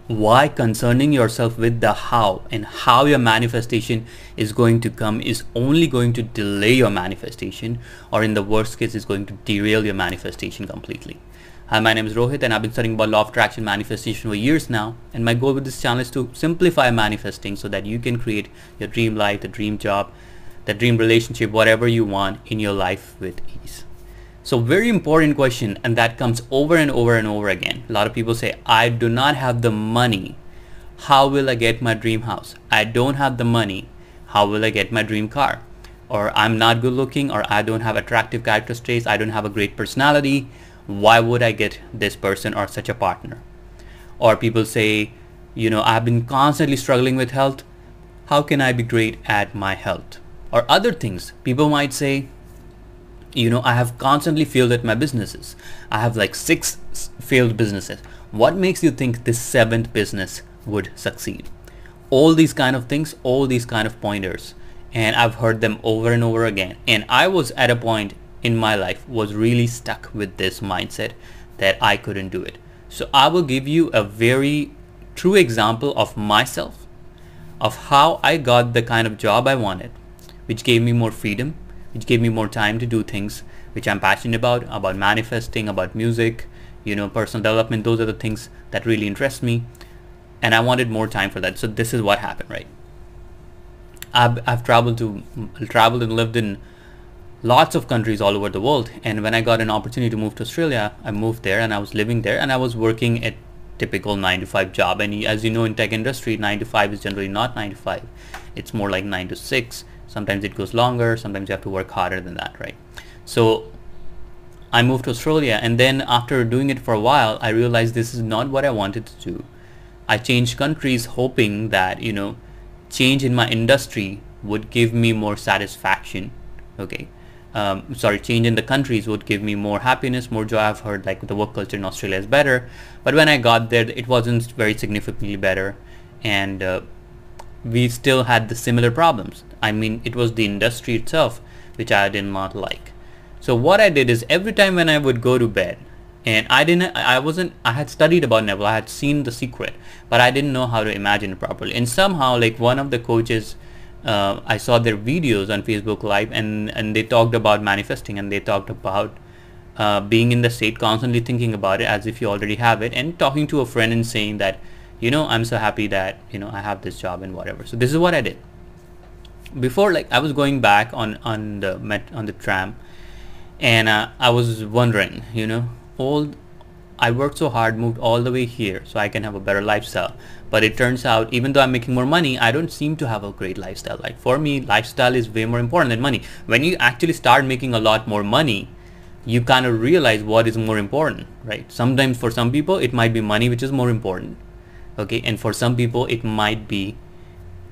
Why concerning yourself with the how and how your manifestation is going to come is only going to delay your manifestation, or in the worst case is going to derail your manifestation completely. Hi, my name is Rohit and I've been studying about law of attraction manifestation for years now, and my goal with this channel is to simplify manifesting so that you can create your dream life, the dream job, the dream relationship, whatever you want in your life with ease. So very important question, and that comes over and over and over again. A lot of people say, I do not have the money. How will I get my dream house? I don't have the money. How will I get my dream car? Or I'm not good looking, or I don't have attractive character traits. I don't have a great personality. Why would I get this person or such a partner? Or people say, I've been constantly struggling with health. How can I be great at my health? Or other things. People might say, I have constantly failed at my businesses. I have like 6 failed businesses. What makes you think this 7th business would succeed? All these kind of things, all these kind of pointers. And I've heard them over and over again. And I was at a point in my life was really stuck with this mindset that I couldn't do it. So I will give you a very true example of myself, of how I got the kind of job I wanted, which gave me more freedom, which gave me more time to do things which I'm passionate about manifesting, about music, personal development. Those are the things that really interest me, and I wanted more time for that. So this is what happened, right? I've traveled and lived in lots of countries all over the world, and when I got an opportunity to move to Australia, I moved there and I was living there, and I was working at typical 9 to 5 job. And as you know, in tech industry, 9 to 5 is generally not 9 to 5. It's more like 9 to 6. Sometimes it goes longer, sometimes you have to work harder than that, right? So I moved to Australia, and then after doing it for a while, I realized this is not what I wanted to do. I changed countries hoping that, change in my industry would give me more satisfaction. Okay. Change in the countries would give me more happiness, more joy. I've heard like the work culture in Australia is better, but when I got there, it wasn't very significantly better, and we still had the similar problems. I mean, it was the industry itself which I did not like. So what I did is every time when I would go to bed, and I had studied about Neville, I had seen The Secret, but I didn't know how to imagine it properly. And somehow, like one of the coaches, I saw their videos on Facebook Live, and they talked about manifesting, and they talked about being in the state, constantly thinking about it as if you already have it, and talking to a friend and saying that, I'm so happy that, I have this job and whatever. So this is what I did. Before, like, I was going back on the tram, and I was wondering, I worked so hard, moved all the way here so I can have a better lifestyle. But it turns out, even though I'm making more money, I don't seem to have a great lifestyle. Like for me, lifestyle is way more important than money. When you actually start making a lot more money, you kind of realize what is more important, right? Sometimes for some people, it might be money which is more important. Okay, and for some people, it might be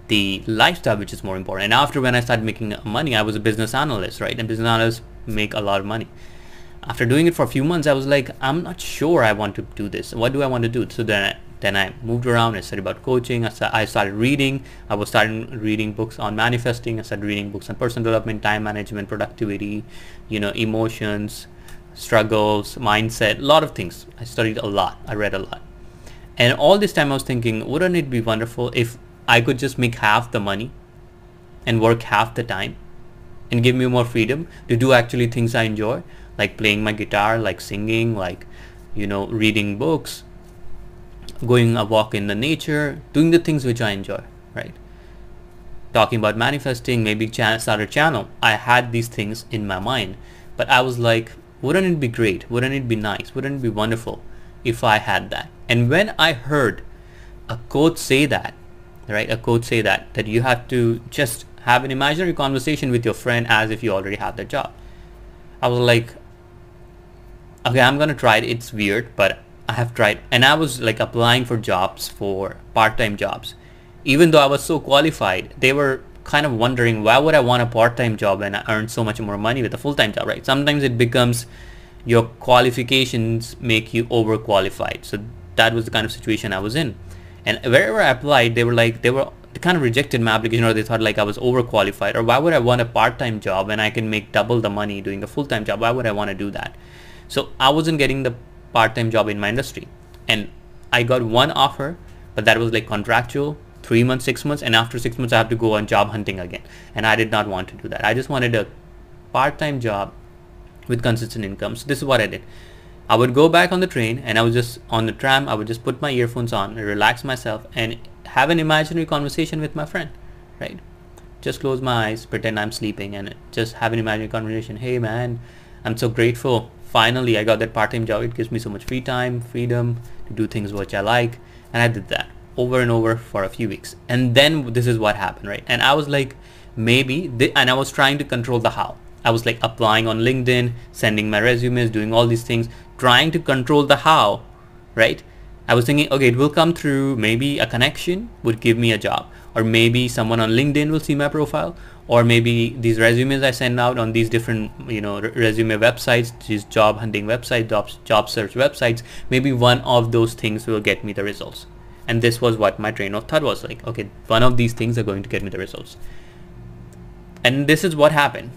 the lifestyle which is more important. And after when I started making money, I was a business analyst, right? And business analysts make a lot of money. After doing it for a few months, I was like, I'm not sure I want to do this. What do I want to do? So then I moved around. I studied about coaching. I started reading. I was starting reading books on manifesting. I started reading books on personal development, time management, productivity, emotions, struggles, mindset, a lot of things. I studied a lot. I read a lot. And all this time I was thinking, wouldn't it be wonderful if I could just make half the money and work half the time and give me more freedom to do actually things I enjoy, like playing my guitar, like singing, like, reading books, going a walk in the nature, doing the things which I enjoy, right? Talking about manifesting, maybe start a channel. I had these things in my mind, but I was like, wouldn't it be great? Wouldn't it be nice? Wouldn't it be wonderful if I had that? And when I heard a quote say that, right? A quote say that you have to just have an imaginary conversation with your friend as if you already have the job. I was like, okay, I'm gonna try it. It's weird, but I have tried. And I was like applying for jobs, for part-time jobs. Even though I was so qualified, they were kind of wondering, why would I want a part-time job when I earn so much more money with a full-time job, right? Sometimes it becomes your qualifications make you overqualified. So that was the kind of situation I was in. And wherever I applied, they kind of rejected my application, or they thought like I was overqualified, or why would I want a part-time job when I can make double the money doing a full-time job? Why would I want to do that? So I wasn't getting the part-time job in my industry, and I got one offer but that was like contractual, 3 months, 6 months, and after 6 months I have to go on job hunting again. And I did not want to do that. I just wanted a part-time job with consistent income. So this is what I did. I would go back on the train, and I was just on the tram. I would just put my earphones on, relax myself, and have an imaginary conversation with my friend, right? Just close my eyes, pretend I'm sleeping, and just have an imaginary conversation. Hey man, I'm so grateful. Finally, I got that part-time job. It gives me so much free time, freedom to do things which I like. And I did that over and over for a few weeks. And then this is what happened, right? And I was like, and I was trying to control the how. I was like applying on LinkedIn, sending my resumes, doing all these things, trying to control the how, right? I was thinking, okay, it will come through, maybe a connection would give me a job, or maybe someone on LinkedIn will see my profile, or maybe these resumes I send out on these different, resume websites, these job hunting websites, job search websites, maybe one of those things will get me the results. And this was what my train of thought was like, okay, one of these things are going to get me the results. And this is what happened.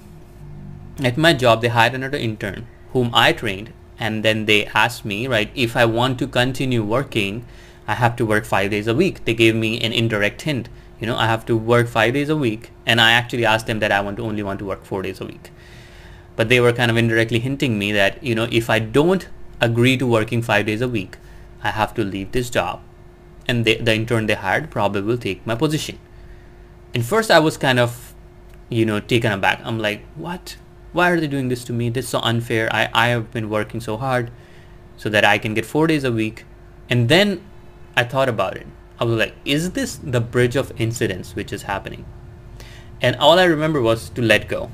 At my job, they hired another intern whom I trained, and then they asked me, right, if I want to continue working, I have to work 5 days a week. They gave me an indirect hint, I have to work 5 days a week, and I actually asked them that I only want to work 4 days a week. But they were kind of indirectly hinting me that, if I don't agree to working 5 days a week, I have to leave this job, and the intern they hired probably will take my position. And first I was kind of, taken aback. I'm like, what? Why are they doing this to me? This is so unfair. I have been working so hard so that I can get 4 days a week. And then I thought about it. I was like, is this the bridge of incidents which is happening? And all I remember was to let go.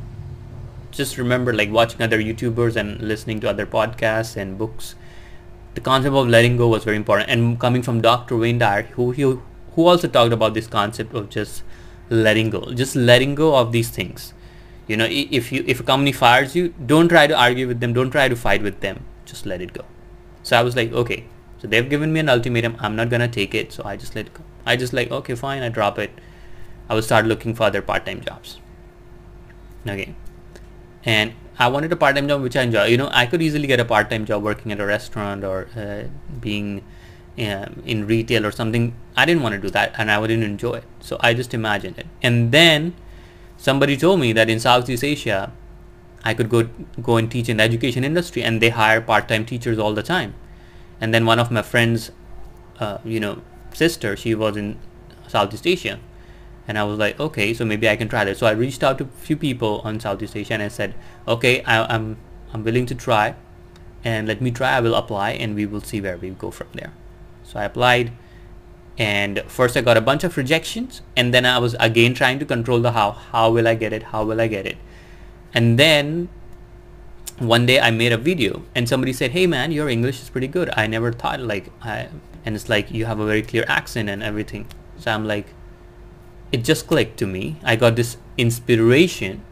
Just remember like watching other YouTubers and listening to other podcasts and books. The concept of letting go was very important. And coming from Dr. Wayne Dyer, who also talked about this concept of just letting go of these things. If a company fires you, don't try to argue with them, don't try to fight with them, just let it go. So I was like, okay, so they've given me an ultimatum, I'm not gonna take it, so I just let it go. I just like, okay, fine, I drop it. I will start looking for other part-time jobs. Okay, and I wanted a part-time job which I enjoy. I could easily get a part-time job working at a restaurant or being in retail or something. I didn't want to do that, and I wouldn't enjoy it, so I just imagined it. And then somebody told me that in Southeast Asia, I could go and teach in the education industry, and they hire part-time teachers all the time. And then one of my friends, sister, she was in Southeast Asia, and I was like, okay, so maybe I can try that. So I reached out to a few people on Southeast Asia, and I said, okay, I'm willing to try, and let me try. I will apply, and we will see where we go from there. So I applied. And first I got a bunch of rejections, and then I was again trying to control the how will I get it. And then one day I made a video, and somebody said, hey man, your English is pretty good. I never thought and it's like you have a very clear accent and everything. So I'm like, it just clicked to me. I got this inspiration.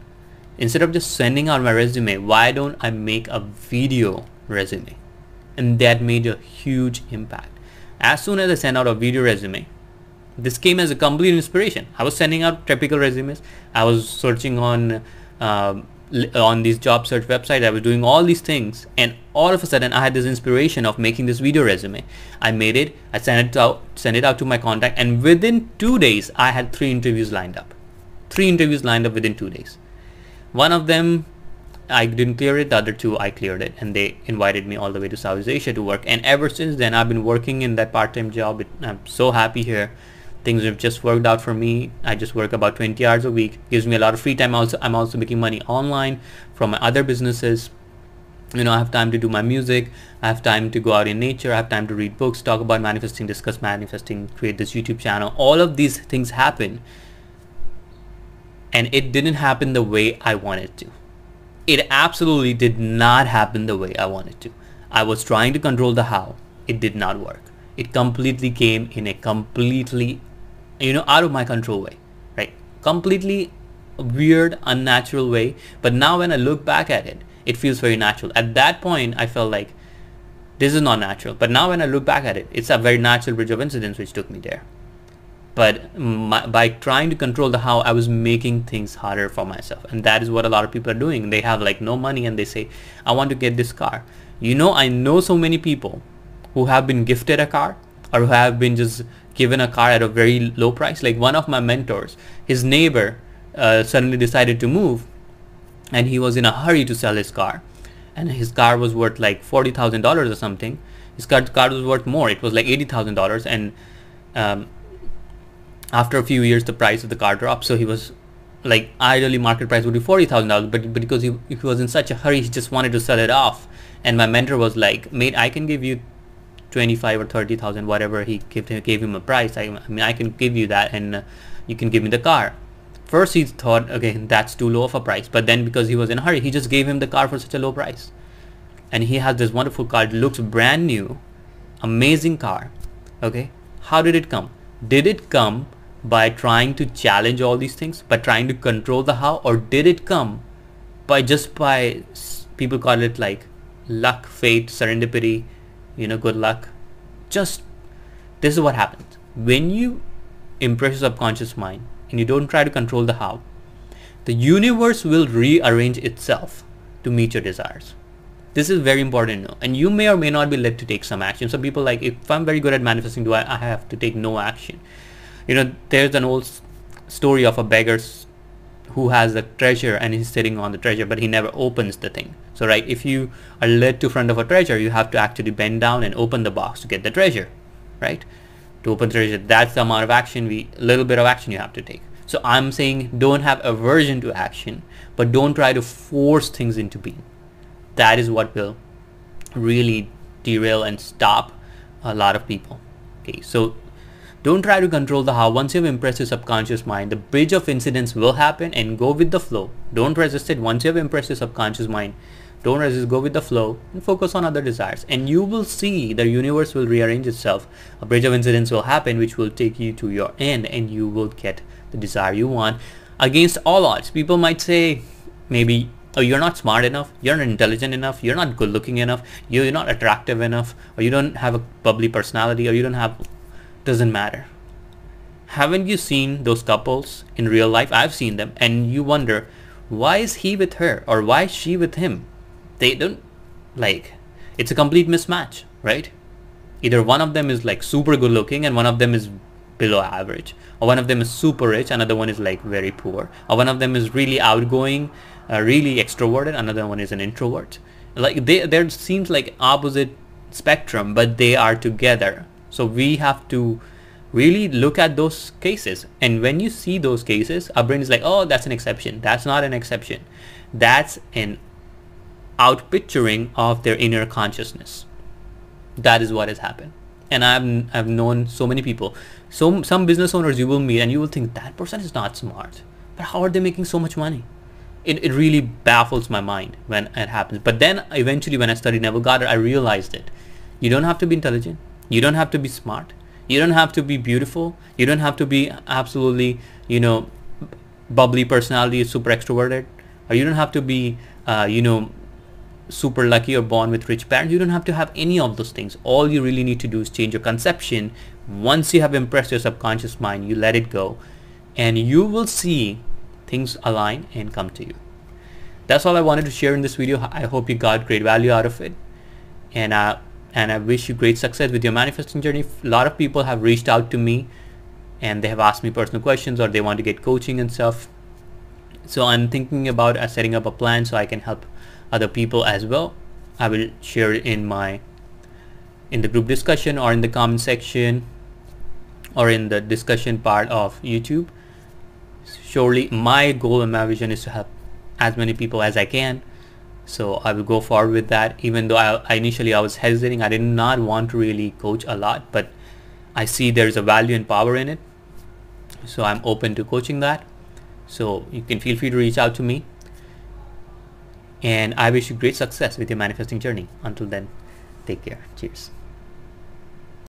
Instead of just sending out my resume, why don't I make a video resume? And that made a huge impact. As soon as I sent out a video resume, this came as a complete inspiration. I was sending out typical resumes. I was searching on these job search websites. I was doing all these things, and all of a sudden I had this inspiration of making this video resume. I made it. I sent it out to my contact, and within 2 days I had 3 interviews lined up. 3 interviews lined up within 2 days. One of them I didn't clear it, the other 2 I cleared it, and they invited me all the way to Southeast Asia to work. And ever since then I've been working in that part-time job. I'm so happy here. Things have just worked out for me. I just work about 20 hours a week. Gives me a lot of free time. I'm also making money online from my other businesses. I have time to do my music. I have time to go out in nature. I have time to read books, talk about manifesting, discuss manifesting, create this YouTube channel. All of these things happen, and it didn't happen the way I wanted to. It absolutely did not happen the way I wanted to. I was trying to control the how. It did not work. It completely came in a completely, out of my control way, right? Completely weird, unnatural way. But now when I look back at it, it feels very natural. At that point, I felt like this is not natural. But now when I look back at it, it's a very natural bridge of incidents which took me there. But by trying to control the how, I was making things harder for myself. And that is what a lot of people are doing. They have like no money, and they say, I want to get this car. I know so many people who have been gifted a car, or who have been just given a car at a very low price. Like one of my mentors, his neighbor suddenly decided to move, and he was in a hurry to sell his car, and his car was worth like $40,000 or something. His car was worth more. It was like $80,000, and after a few years the price of the car dropped. So he was like, ideally market price would be $40,000, but because he was in such a hurry, he just wanted to sell it off. And my mentor was like, mate, I can give you 25 or 30,000, whatever he gave him a price. I mean, I can give you that, and you can give me the car. First he thought, okay, that's too low of a price, but then because he was in a hurry, he just gave him the car for such a low price. And he has this wonderful car. It looks brand new, amazing car. Okay, how did it come? Did it come by trying to challenge all these things, by trying to control the how, or did it come by people call it like luck, fate, serendipity, good luck? Just, this is what happens when you impress your subconscious mind and you don't try to control the how. The universe will rearrange itself to meet your desires. This is very important to know, and you may or may not be led to take some action. Some people like, if I'm very good at manifesting, do I have to take no action? There's an old story of a beggar who has a treasure and he's sitting on the treasure, but he never opens the thing. So right, if you are led to front of a treasure, you have to actually bend down and open the box to get the treasure, right? To open treasure, that's the amount of action little bit of action you have to take. So I'm saying, don't have aversion to action, but don't try to force things into being. That is what will really derail and stop a lot of people. Okay, so don't try to control the how. Once you've impressed your subconscious mind, the bridge of incidents will happen, and go with the flow. Don't resist it. Once you've impressed your subconscious mind, don't resist, go with the flow and focus on other desires, and you will see the universe will rearrange itself. A bridge of incidents will happen which will take you to your end, and you will get the desire you want against all odds. People might say, maybe, oh, you're not smart enough, you're not intelligent enough, you're not good looking enough, you're not attractive enough, or you don't have a bubbly personality, or you don't have, doesn't matter. Haven't you seen those couples in real life? I've seen them, and you wonder, why is he with her, or why is she with him? They don't, like, it's a complete mismatch, right? Either one of them is like super good looking and one of them is below average, or one of them is super rich, another one is like very poor, or one of them is really outgoing, really extroverted, another one is an introvert. Like there seems like opposite spectrum, but they are together. So we have to really look at those cases, and when you see those cases, our brain is like, oh, that's an exception. That's not an exception. That's an outpicturing of their inner consciousness. That is what has happened. And I've known so many people, some business owners you will meet and you will think that person is not smart, but how are they making so much money? It really baffles my mind when it happens. But then eventually when I studied Neville Goddard, I realized it. You don't have to be intelligent, you don't have to be smart, you don't have to be beautiful, you don't have to be absolutely bubbly personality, super extroverted, or you don't have to be super lucky or born with rich parents. You don't have to have any of those things. All you really need to do is change your conception. Once you have impressed your subconscious mind, you let it go, and you will see things align and come to you. That's all I wanted to share in this video. I hope you got great value out of it, and I wish you great success with your manifesting journey. A lot of people have reached out to me and they have asked me personal questions, or they want to get coaching and stuff. So I'm thinking about setting up a plan so I can help other people as well. I will share it in the group discussion, or in the comment section, or in the discussion part of YouTube. Surely my goal and my vision is to help as many people as I can. So I will go forward with that, even though I initially was hesitating. I did not want to really coach a lot, but I see there's a value and power in it. So I'm open to coaching that. So you can feel free to reach out to me. And I wish you great success with your manifesting journey. Until then, take care. Cheers.